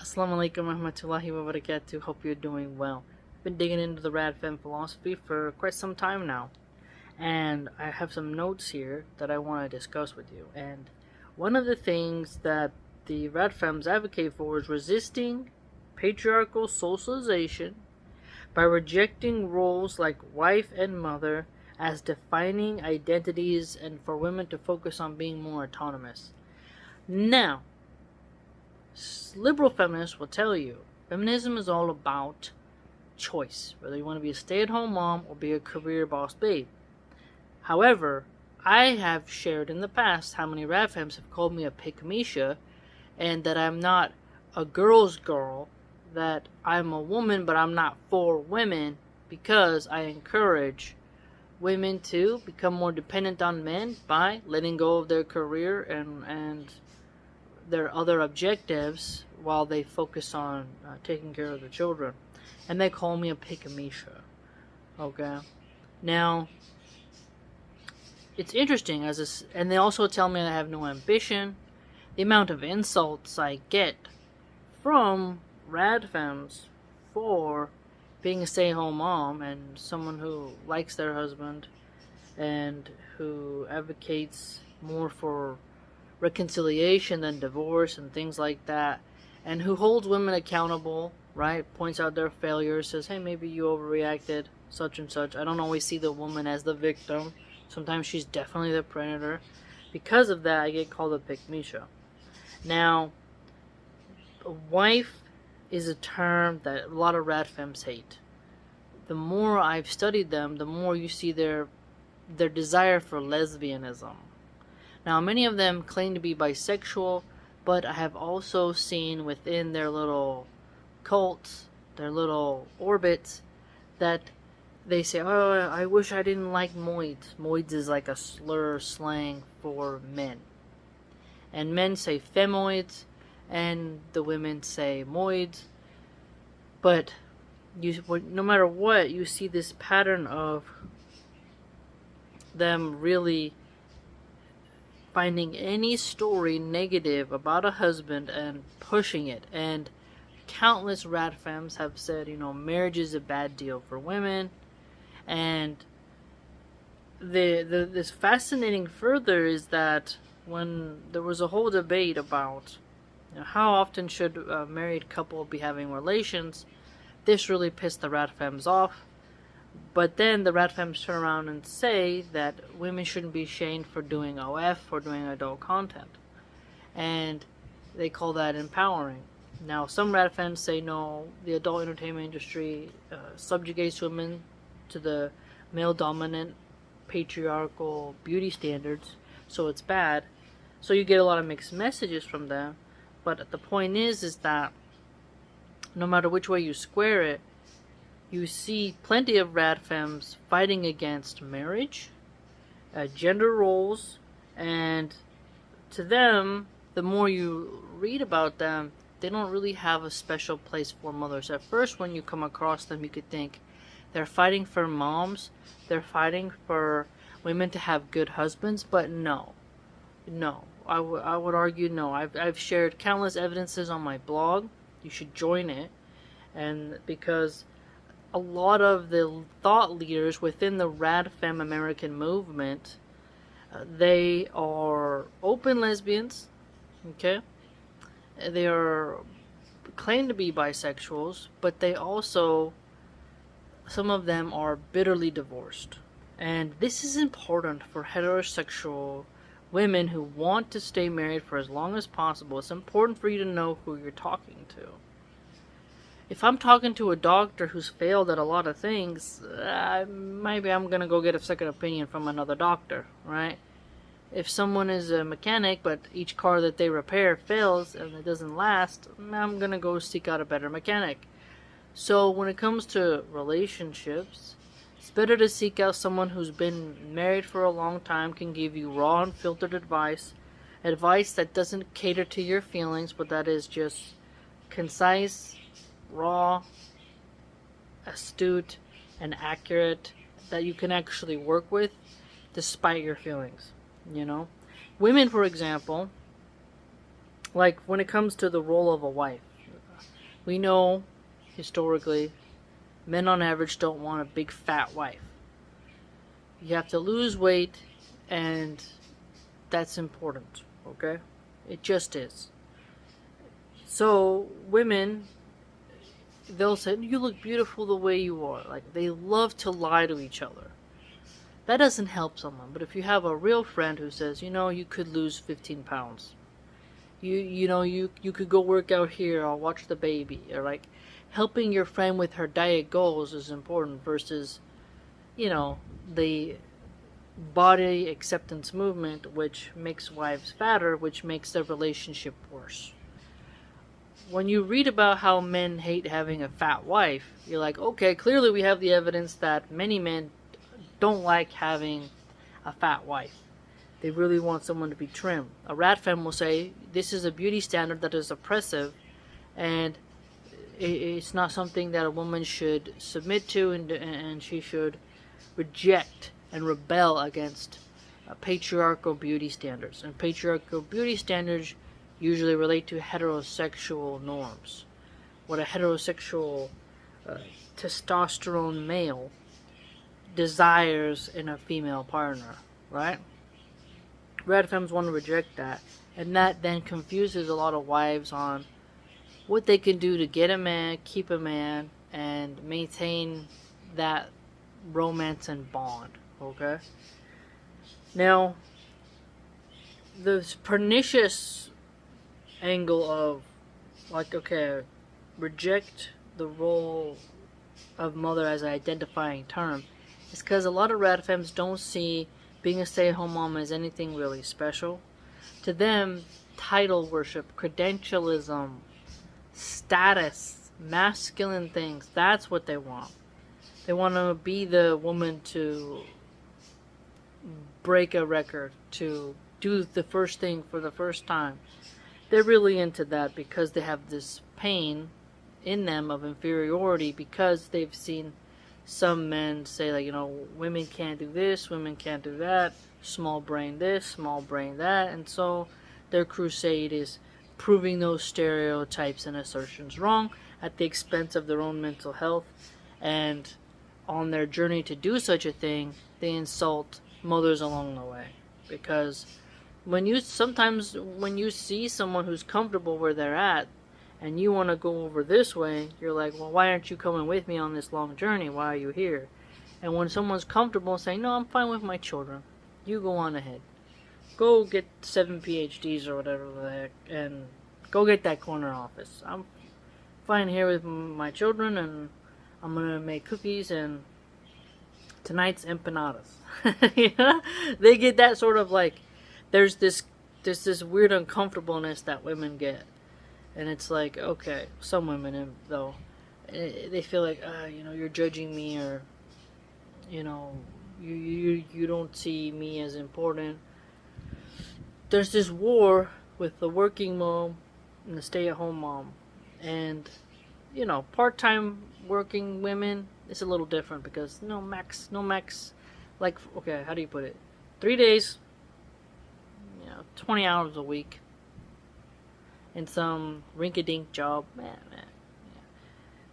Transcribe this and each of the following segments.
Assalamu alaikum warahmatullahi wabarakatuh. Hope you're doing well. Been digging into the RadFem philosophy for quite some time now, and I have some notes here that I want to discuss with you. And one of the things that the RadFems advocate for is resisting patriarchal socialization by rejecting roles like wife and mother as defining identities and for women to focus on being more autonomous. Now, liberal feminists will tell you feminism is all about choice, whether you want to be a stay-at-home mom or be a career boss babe. However, I have shared in the past how many RadFems have called me a pick-misha and that I'm not a girl's girl, that I'm a woman but I'm not for women because I encourage women to become more dependent on men by letting go of their career and their other objectives while they focus on taking care of their children. And they call me a pick-misha. Okay? Now, it's interesting, and they also tell me I have no ambition. The amount of insults I get from RadFems for being a stay-at-home mom and someone who likes their husband and who advocates more for reconciliation than divorce and things like that, and who holds women accountable, right? Points out their failures, says, hey, maybe you overreacted, such and such. I don't always see the woman as the victim. Sometimes she's definitely the predator. Because of that, I get called a pick-misha. Now, a wife is a term that a lot of RadFems hate. The more I've studied them, the more you see their desire for lesbianism. Now, many of them claim to be bisexual, but I have also seen within their little cults, their little orbits, that they say, oh, I wish I didn't like moids. Moids is like a slur slang for men. And men say femoids, and the women say moids. But no matter what, you see this pattern of them really finding any story negative about a husband and pushing it. And countless RadFems have said, marriage is a bad deal for women. And this fascinating further is that when there was a whole debate about how often should a married couple be having relations, this really pissed the RadFems off. But then the RadFems turn around and say that women shouldn't be shamed for doing OF or doing adult content. And they call that empowering. Now, some RadFems say no, the adult entertainment industry subjugates women to the male-dominant patriarchal beauty standards, so it's bad. So you get a lot of mixed messages from them. But the point is that no matter which way you square it, you see plenty of RadFems fighting against marriage, gender roles, and to them, the more you read about them, they don't really have a special place for mothers. At first, when you come across them, you could think they're fighting for moms, they're fighting for women to have good husbands, but no. I would argue no. I've shared countless evidences on my blog. You should join it, and because a lot of the thought leaders within the RadFem American movement, they are open lesbians, okay? They are claim to be bisexuals, but they also, some of them are bitterly divorced. And this is important for heterosexual women who want to stay married for as long as possible. It's important for you to know who you're talking to. If I'm talking to a doctor who's failed at a lot of things, maybe I'm going to go get a second opinion from another doctor, right? If someone is a mechanic, but each car that they repair fails and it doesn't last, I'm going to go seek out a better mechanic. So when it comes to relationships, it's better to seek out someone who's been married for a long time, can give you raw, unfiltered advice that doesn't cater to your feelings, but that is just concise, raw, astute, and accurate, that you can actually work with despite your feelings, Women, for example, like when it comes to the role of a wife, We know, historically, men on average don't want a big fat wife. You have to lose weight, and that's important, okay? It just is. So, women, they'll say, you look beautiful the way you are. Like, they love to lie to each other. That doesn't help someone. But if you have a real friend who says, you could lose 15 pounds. You could go work out here, I'll watch the baby. Or like, helping your friend with her diet goals is important versus, the body acceptance movement, which makes wives fatter, which makes their relationship worse. When you read about how men hate having a fat wife, you're like, okay, clearly we have the evidence that many men don't like having a fat wife. They really want someone to be trim. A RadFem will say this is a beauty standard that is oppressive, and it's not something that a woman should submit to, and she should reject and rebel against patriarchal beauty standards. And patriarchal beauty standards usually relate to heterosexual norms. What a heterosexual testosterone male desires in a female partner, right? RadFems want to reject that, and that then confuses a lot of wives on what they can do to get a man, keep a man, and maintain that romance and bond, okay? Now, this pernicious angle of, like, okay, reject the role of mother as an identifying term, is because a lot of RadFems don't see being a stay-at-home mom as anything really special. To them, title worship, credentialism, status, masculine things, that's what they want. They want to be the woman to break a record, to do the first thing for the first time. They're really into that because they have this pain in them of inferiority, because they've seen some men say, like, women can't do this, women can't do that, small brain this, small brain that, and so their crusade is proving those stereotypes and assertions wrong at the expense of their own mental health. And on their journey to do such a thing, they insult mothers along the way. Because when you see someone who's comfortable where they're at, and you want to go over this way, you're like, well, why aren't you coming with me on this long journey? Why are you here? And when someone's comfortable saying, no, I'm fine with my children, you go on ahead. Go get 7 PhDs or whatever the heck, and go get that corner office. I'm fine here with my children, and I'm going to make cookies, and tonight's empanadas. They get that sort of, like, there's this weird uncomfortableness that women get. And it's like, okay, some women, though, they feel like, you're judging me, or, you don't see me as important. There's this war with the working mom and the stay-at-home mom. And, part-time working women, it's a little different because no max, like, okay, how do you put it? 3 days, 20 hours a week. In some rinky-dink job, man.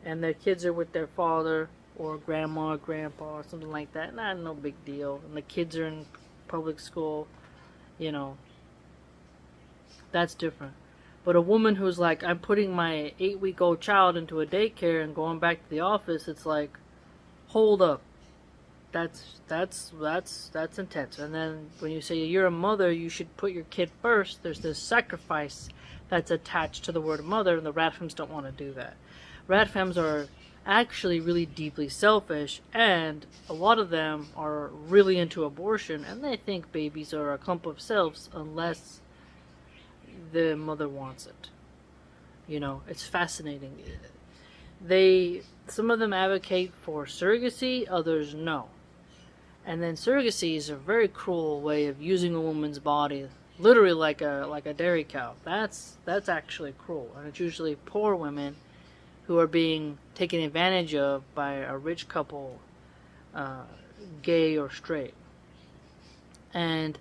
And their kids are with their father or grandma or grandpa or something like that. No big deal. And the kids are in public school, that's different. But a woman who's like, I'm putting my 8-week-old child into a daycare and going back to the office, it's like, hold up. That's intense. And then when you say you're a mother, you should put your kid first. There's this sacrifice that's attached to the word mother, and the RadFems don't want to do that. RadFems are actually really deeply selfish, and a lot of them are really into abortion, and they think babies are a clump of cells unless the mother wants it. It's fascinating. Some of them advocate for surrogacy, others no. And then surrogacy is a very cruel way of using a woman's body, literally like a dairy cow. That's actually cruel, and it's usually poor women who are being taken advantage of by a rich couple, gay or straight. And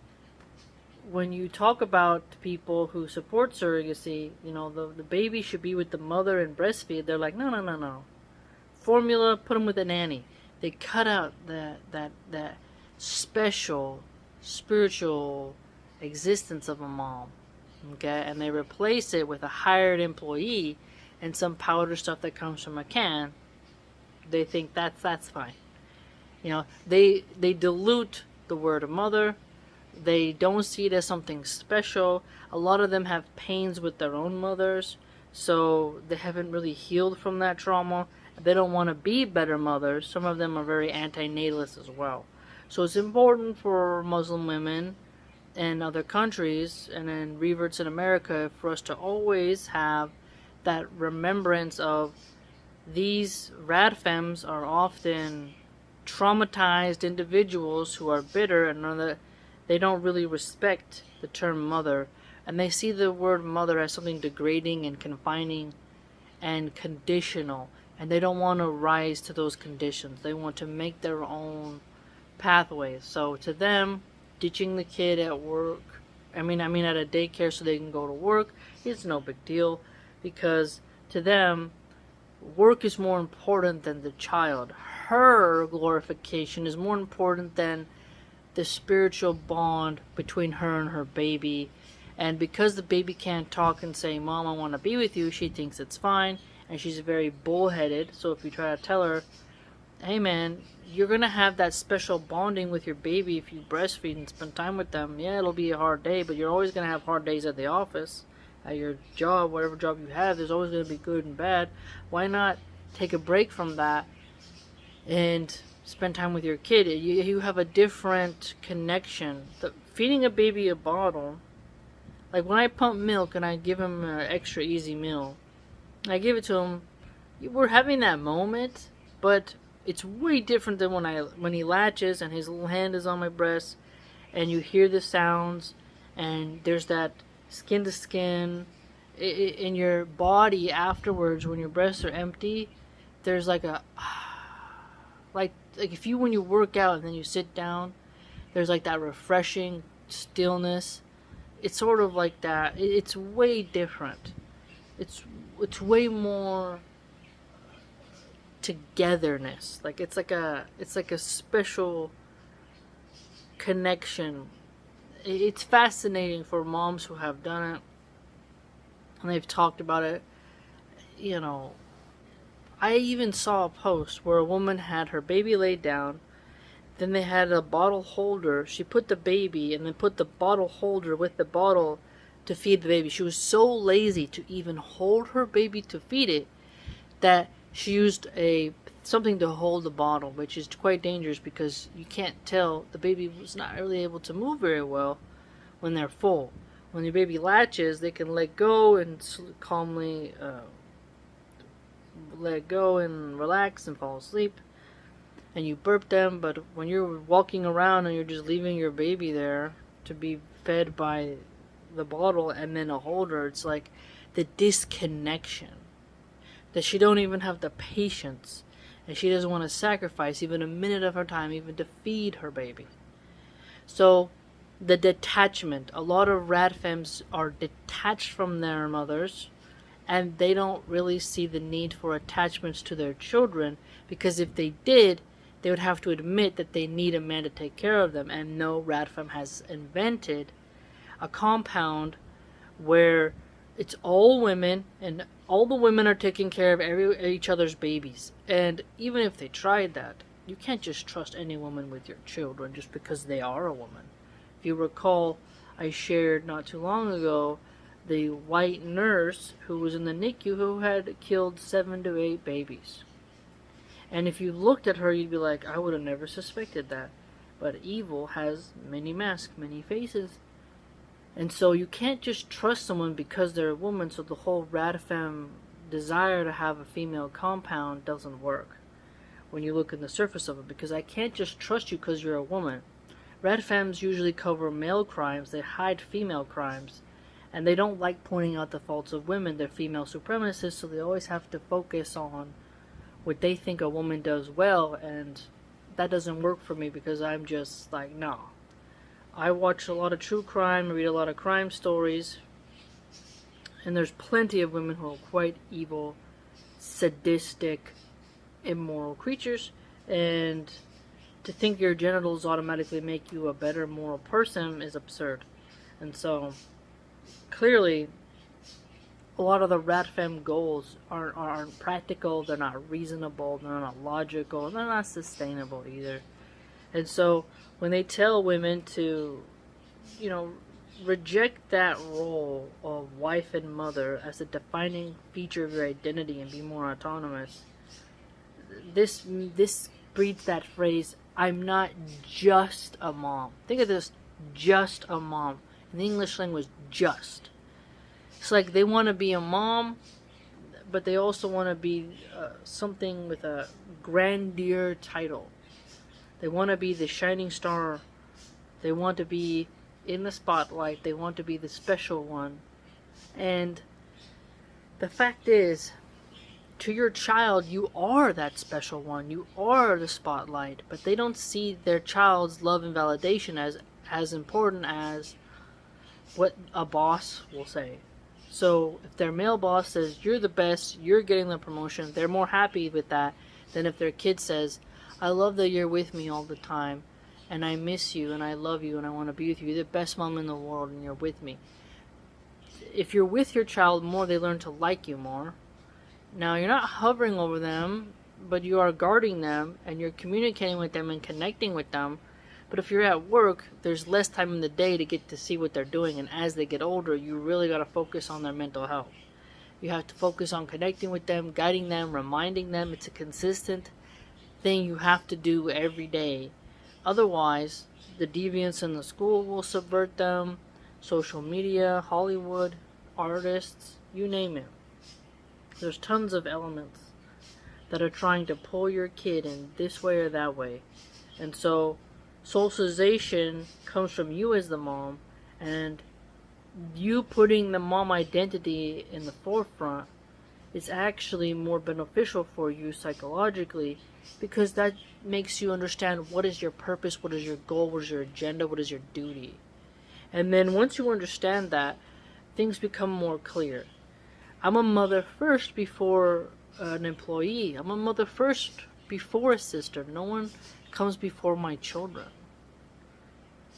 when you talk about people who support surrogacy, the baby should be with the mother and breastfeed. They're like, no, no, no, no. Formula, put them with a nanny. They cut out that special spiritual existence of a mom, okay, and they replace it with a hired employee and some powder stuff that comes from a can. They think that's fine. They dilute the word of mother. They don't see it as something special. A lot of them have pains with their own mothers, so they haven't really healed from that trauma. They don't want to be better mothers. Some of them are very anti-natalist as well. So it's important for Muslim women and other countries, and then reverts in America, for us to always have that remembrance of these RadFems are often traumatized individuals who are bitter, and they don't really respect the term mother, and they see the word mother as something degrading and confining and conditional, and they don't want to rise to those conditions. They want to make their own pathways. So to them, ditching the kid at work, I mean at a daycare so they can go to work, it's no big deal, because to them, work is more important than the child. Her glorification is more important than the spiritual bond between her and her baby. And because the baby can't talk and say, Mom, I want to be with you, she thinks it's fine, and she's very bullheaded. So if you try to tell her, hey man, you're going to have that special bonding with your baby if you breastfeed and spend time with them. Yeah, it'll be a hard day, but you're always going to have hard days at the office, at your job, whatever job you have. There's always going to be good and bad. Why not take a break from that and spend time with your kid? You have a different connection. Feeding a baby a bottle, like when I pump milk and I give him an extra easy meal, I give it to him, we're having that moment, but it's way different than when he latches and his little hand is on my breast and you hear the sounds and there's that skin to skin in your body afterwards. When your breasts are empty, there's like a like if you, when you work out and then you sit down, there's like that refreshing stillness. It's sort of like that. It's way different. It's way more togetherness. Like it's like a special connection. It's fascinating for moms who have done it, and they've talked about it. I even saw a post where a woman had her baby laid down, then they had a bottle holder. She put the baby and then put the bottle holder with the bottle to feed the baby. She was so lazy to even hold her baby to feed it that she used something to hold the bottle, which is quite dangerous because you can't tell. The baby was not really able to move very well when they're full. When your baby latches, they can let go and calmly let go and relax and fall asleep, and you burp them. But when you're walking around and you're just leaving your baby there to be fed by the bottle and then a holder, it's like the disconnection, that she don't even have the patience, and she doesn't want to sacrifice even a minute of her time even to feed her baby. So the detachment, a lot of RadFems are detached from their mothers, and they don't really see the need for attachments to their children, because if they did, they would have to admit that they need a man to take care of them. And no, RadFem has invented a compound where it's all women, and all the women are taking care of each other's babies. And even if they tried that, you can't just trust any woman with your children just because they are a woman. If you recall, I shared not too long ago the white nurse who was in the NICU who had killed 7 to 8 babies. And if you looked at her, you'd be like, I would have never suspected that. But evil has many masks, many faces. And so you can't just trust someone because they're a woman. So the whole RadFem desire to have a female compound doesn't work when you look in the surface of it, because I can't just trust you because you're a woman. RadFems usually cover male crimes. They hide female crimes. And they don't like pointing out the faults of women. They're female supremacists, so they always have to focus on what they think a woman does well, and that doesn't work for me because I'm just like, no. I watch a lot of true crime, read a lot of crime stories, and there's plenty of women who are quite evil, sadistic, immoral creatures, and to think your genitals automatically make you a better moral person is absurd. And so, clearly, a lot of the RadFem goals aren't practical, they're not reasonable, they're not logical, they're not sustainable either. And so, when they tell women to, reject that role of wife and mother as a defining feature of your identity and be more autonomous, this breeds that phrase, I'm not just a mom. Think of this, just a mom. In the English language, just. It's like they want to be a mom, but they also want to be something with a grandeur title. They want to be the shining star. They want to be in the spotlight. They want to be the special one. And the fact is, to your child, you are that special one. You are the spotlight. But they don't see their child's love and validation as important as what a boss will say. So if their male boss says, you're the best, you're getting the promotion, they're more happy with that than if their kid says, I love that you're with me all the time, and I miss you, and I love you, and I want to be with you. You're the best mom in the world, and you're with me. If you're with your child more, they learn to like you more. Now, you're not hovering over them, but you are guarding them, and you're communicating with them and connecting with them. But if you're at work, there's less time in the day to get to see what they're doing, and as they get older, you really got to focus on their mental health. You have to focus on connecting with them, guiding them, reminding them. It's a consistent thing you have to do every day. Otherwise, the deviants in the school will subvert them, social media, Hollywood, artists, you name it. There's tons of elements that are trying to pull your kid in this way or that way. And so, socialization comes from you as the mom, and you putting the mom identity in the forefront is actually more beneficial for you psychologically, because that makes you understand what is your purpose, what is your goal, what is your agenda, what is your duty. And then once you understand that, things become more clear. I'm a mother first before an employee. I'm a mother first before a sister. No one comes before my children.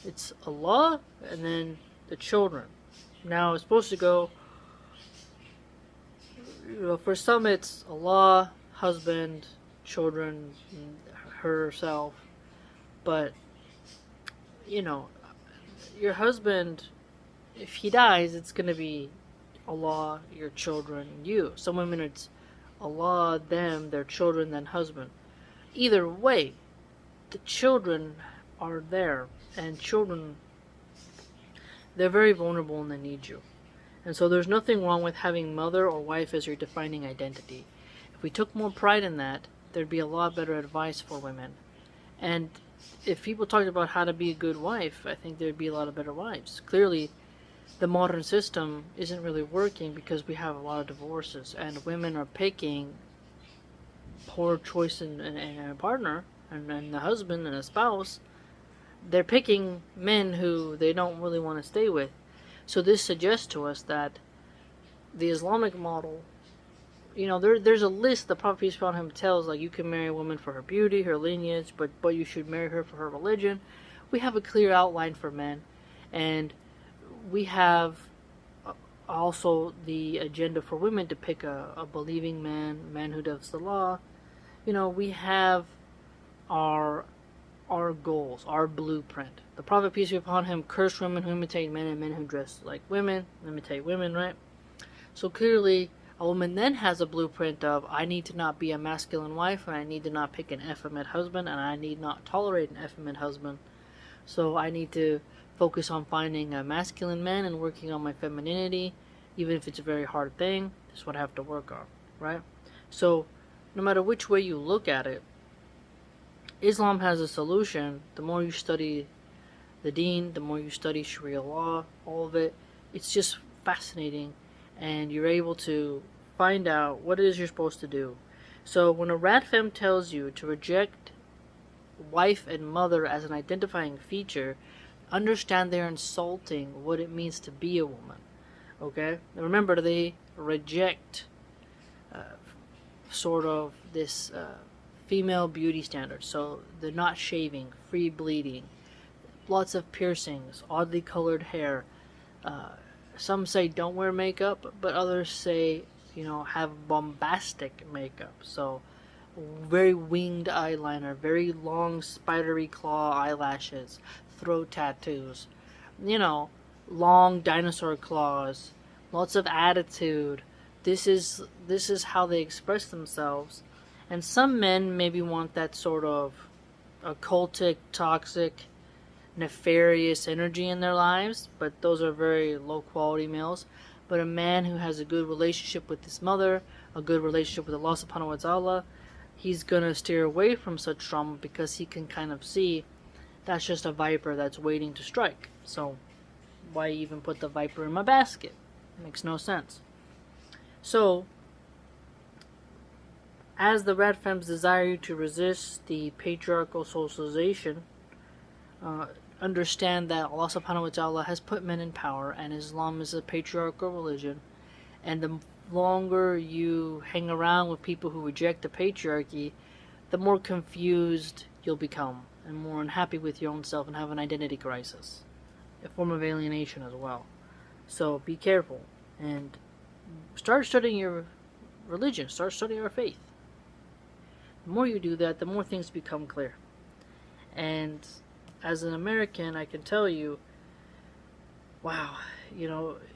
It's Allah and then the children. Now it's supposed to go, for some it's Allah, husband, children, herself. But, your husband, if he dies, it's going to be Allah, your children, you. Some women it's Allah, them, their children, then husband. Either way, the children are there, and children, they're very vulnerable and they need you. And so there's nothing wrong with having mother or wife as your defining identity. If we took more pride in that, there'd be a lot better advice for women. And if people talked about how to be a good wife, I think there'd be a lot of better wives. Clearly, the modern system isn't really working because we have a lot of divorces, and women are picking poor choice in a partner, and the husband and a spouse. They're picking men who they don't really want to stay with. So this suggests to us that the Islamic model, there's a list the Prophet peace be upon him tells, like, you can marry a woman for her beauty, her lineage, but you should marry her for her religion. We have a clear outline for men, and we have also the agenda for women to pick a believing man who does the law. We have our goals, our blueprint. The Prophet peace be upon him cursed women who imitate men and men who dress like women imitate women, right? So clearly, a woman then has a blueprint of, I need to not be a masculine wife, and I need to not pick an effeminate husband, and I need not tolerate an effeminate husband. So I need to focus on finding a masculine man and working on my femininity, even if it's a very hard thing. This is what I have to work on, right? So no matter which way you look at it, Islam has a solution. The more you study the deen, the more you study Sharia law, all of it, it's just fascinating, and you're able to find out what it is you're supposed to do. So when a RadFem tells you to reject wife and mother as an identifying feature, understand they're insulting what it means to be a woman. Okay? Remember, they reject sort of this female beauty standard. So they're not shaving, free bleeding, lots of piercings, oddly colored hair. Some say don't wear makeup, but others say, have bombastic makeup. So very winged eyeliner, very long spidery claw eyelashes, throat tattoos, long dinosaur claws, lots of attitude. This is how they express themselves. And some men maybe want that sort of occultic, toxic, nefarious energy in their lives, but those are very low quality males. But a man who has a good relationship with his mother, a good relationship with Allah subhanahu wa ta'ala, he's gonna steer away from such trauma because he can kind of see that's just a viper that's waiting to strike. So why even put the viper in my basket? It makes no sense. So as the RadFems desire you to resist the patriarchal socialization, understand that Allah subhanahu wa ta'ala has put men in power, and Islam is a patriarchal religion, and the longer you hang around with people who reject the patriarchy, the more confused you'll become, and more unhappy with your own self, and have an identity crisis, a form of alienation as well. So be careful, and start studying your religion, start studying your faith. The more you do that, the more things become clear. And as an American, I can tell you, wow,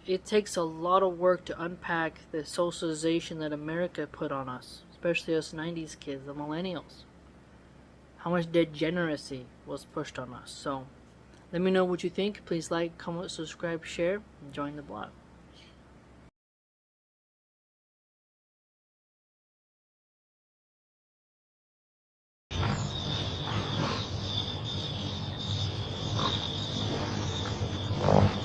it takes a lot of work to unpack the socialization that America put on us, especially us 90s kids, the millennials. How much degeneracy was pushed on us. So let me know what you think. Please like, comment, subscribe, share, and join the blog.